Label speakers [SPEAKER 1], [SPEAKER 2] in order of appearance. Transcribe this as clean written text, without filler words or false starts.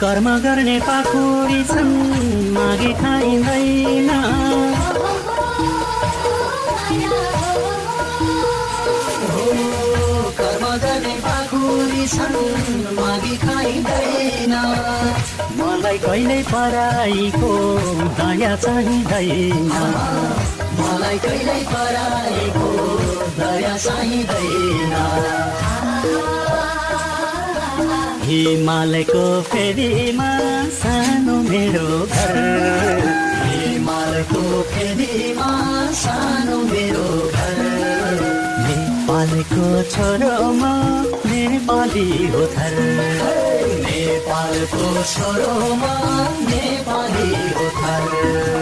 [SPEAKER 1] कर्म गर्ने पाखुरी छन् मागी खाइँदैन कर्म गर्ने पाखुरी छन् मागी खाइँदैन मलाई कहिल्यै पराईको दया चाहिँदैन मलाई कहिल्यै पराईको दया चाहिँदैन हिमालयको फेदीमा सानो मेरो घर हिमालयको फेदीमा सानो मेरो घर नेपालको छोरोमा नेपाली हो थर नेपालको छोरोमा नेपाली हो थर